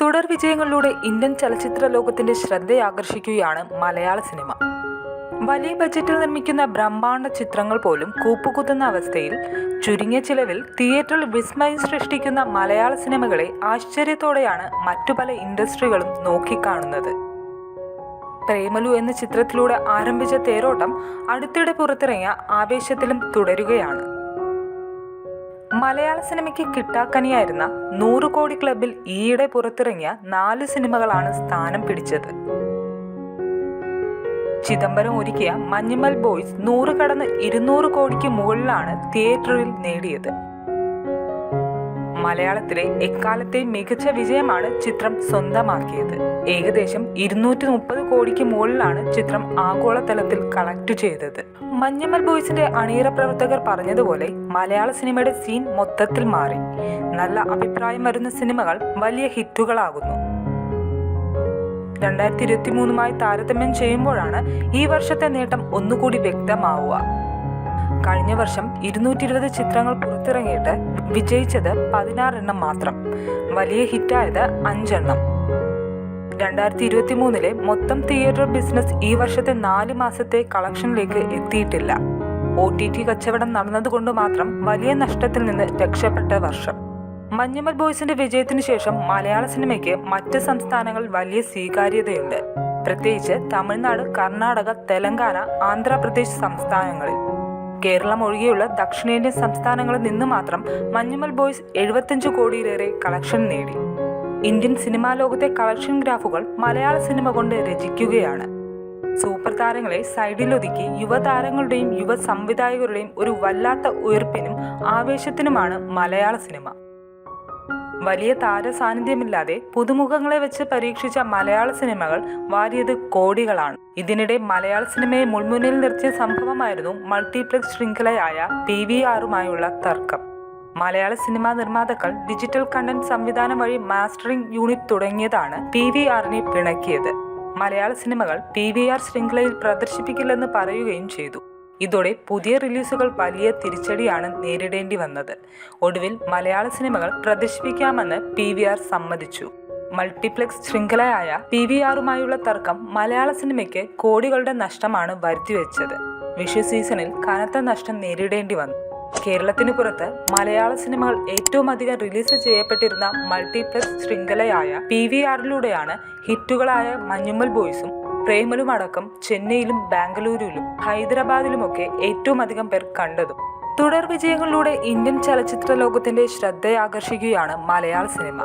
തുടർ വിജയങ്ങളിലൂടെ ഇന്ത്യൻ ചലച്ചിത്ര ലോകത്തിന്റെ ശ്രദ്ധയാകർഷിക്കുകയാണ് മലയാള സിനിമ. വലിയ ബജറ്റിൽ നിർമ്മിക്കുന്ന ബ്രഹ്മാണ്ഡ ചിത്രങ്ങൾ പോലും കൂപ്പുകുത്തുന്ന അവസ്ഥയിൽ ചുരുങ്ങിയ ചിലവിൽ തിയേറ്ററിൽ വിസ്മയം സൃഷ്ടിക്കുന്ന മലയാള സിനിമകളെ ആശ്ചര്യത്തോടെയാണ് മറ്റു പല ഇൻഡസ്ട്രികളും നോക്കിക്കാണുന്നത്. പ്രേമലു എന്ന ചിത്രത്തിലൂടെ ആരംഭിച്ച തേരോട്ടം അടുത്തിടെ പുറത്തിറങ്ങിയ ആവേശത്തിലും തുടരുകയാണ്. മലയാള സിനിമയ്ക്ക് കിട്ടാക്കനിയായിരുന്ന 100 കോടി ക്ലബിൽ ഈയിടെ പുറത്തിറങ്ങിയ 4 സിനിമകളാണ് സ്ഥാനം പിടിച്ചത്. ചിദംബരം ഒരുക്കിയ മഞ്ഞുമൽ ബോയ്സ് 100 കടന്ന് 200 കോടിക്ക് മുകളിലാണ് തിയേറ്ററിൽ നേടിയത്. മലയാളത്തിലെ എക്കാലത്തെ മികച്ച വിജയമാണ് ചിത്രം സ്വന്തമാക്കിയത്. ഏകദേശം 230 കോടിക്ക് മുകളിലാണ് ചിത്രം ആഗോളതലത്തിൽ കളക്ട് ചെയ്തത്. മഞ്ഞുമൽ ബോയ്സിന്റെ അണിയറ പ്രവർത്തകർ പറഞ്ഞതുപോലെ മലയാള സിനിമയുടെ സീൻ മൊത്തത്തിൽ മാറി. നല്ല അഭിപ്രായം വരുന്ന സിനിമകൾ വലിയ ഹിറ്റുകളാകുന്നു. 2023 താരതമ്യം ചെയ്യുമ്പോഴാണ് ഈ വർഷത്തെ നേട്ടം ഒന്നുകൂടി വ്യക്തമാവുക. കഴിഞ്ഞ വർഷം 220 ചിത്രങ്ങൾ പുറത്തിറങ്ങിയിട്ട് വിജയിച്ചത് 16 എണ്ണം മാത്രം. വലിയ ഹിറ്റായത് 5 എണ്ണം. 2023 മൊത്തം തിയേറ്റർ ബിസിനസ് ഈ വർഷത്തെ 4 മാസത്തെ കളക്ഷനിലേക്ക് എത്തിയിട്ടില്ല. OTT കച്ചവടം നടന്നതുകൊണ്ട് മാത്രം വലിയ നഷ്ടത്തിൽ നിന്ന് രക്ഷപ്പെട്ട വർഷം. മഞ്ഞുമൽ ബോയ്സിന്റെ വിജയത്തിനു ശേഷം മലയാള സിനിമയ്ക്ക് മറ്റ് സംസ്ഥാനങ്ങളിൽ വലിയ സ്വീകാര്യതയുണ്ട്. പ്രത്യേകിച്ച് തമിഴ്നാട്, കർണാടക, തെലങ്കാന, ആന്ധ്രാപ്രദേശ് സംസ്ഥാനങ്ങളിൽ. കേരളം ഒഴികെയുള്ള ദക്ഷിണേന്ത്യൻ സംസ്ഥാനങ്ങളിൽ നിന്ന് മാത്രം മഞ്ഞുമൽ ബോയ്സ് 75 കോടിയിലേറെ കളക്ഷൻ നേടി. ഇന്ത്യൻ സിനിമാ ലോകത്തെ കളക്ഷൻ ഗ്രാഫുകൾ മലയാള സിനിമ കൊണ്ട് രചിക്കുകയാണ്. സൂപ്പർ താരങ്ങളെ സൈഡിലൊതുക്കി യുവതാരങ്ങളുടെയും യുവ സംവിധായകരുടെയും ഒരു വല്ലാത്ത ഉയർപ്പിനും ആവേശത്തിനുമാണ് മലയാള സിനിമ. വലിയ താര സാന്നിധ്യമില്ലാതെ പുതുമുഖങ്ങളെ വെച്ച് പരീക്ഷിച്ച മലയാള സിനിമകൾ വാരിയത് കോടികളാണ്. ഇതിനിടെ മലയാള സിനിമയെ മുൾമുനയിൽ നിർത്തിയ സംഭവമായിരുന്നു മൾട്ടിപ്ലക്സ് ശൃംഖലയായ PVRുമായുള്ള തർക്കം. മലയാള സിനിമാ നിർമ്മാതാക്കൾ ഡിജിറ്റൽ കണ്ടന്റ് സംവിധാനം വഴി മാസ്റ്ററിംഗ് യൂണിറ്റ് തുടങ്ങിയതാണ് PVRനെ പിണക്കിയത്. മലയാള സിനിമകൾ PVR ശൃംഖലയിൽ പ്രദർശിപ്പിക്കില്ലെന്ന് പറയുകയും ചെയ്തു. ഇതോടെ പുതിയ റിലീസുകൾ വലിയ തിരിച്ചടിയാണ് നേരിടേണ്ടി വന്നത്. ഒടുവിൽ മലയാള സിനിമകൾ പ്രദർശിപ്പിക്കാമെന്ന് PVR സമ്മതിച്ചു. മൾട്ടിപ്ലക്സ് ശൃംഖലയായ PVRുമായുള്ള തർക്കം മലയാള സിനിമയ്ക്ക് കോടികളുടെ നഷ്ടമാണ് വരുത്തിവെച്ചത്. വിഷു സീസണിൽ കനത്ത നഷ്ടം നേരിടേണ്ടി വന്നു. കേരളത്തിന് പുറത്ത് മലയാള സിനിമകൾ ഏറ്റവും അധികം റിലീസ് ചെയ്യപ്പെട്ടിരുന്ന മൾട്ടിപ്ലക്സ് ശൃംഖലയായ PVRലൂടെയാണ് ഹിറ്റുകളായ മഞ്ഞുമൽ ബോയ്സും പ്രേമലും അടക്കം ചെന്നൈയിലും ബാംഗ്ലൂരിലും ഹൈദരാബാദിലുമൊക്കെ ഏറ്റവും അധികം പേർ കണ്ടതും. തുടർ വിജയങ്ങളിലൂടെ ഇന്ത്യൻ ചലച്ചിത്ര ലോകത്തിന്റെ ശ്രദ്ധയാകർഷിക്കുകയാണ് മലയാള സിനിമ.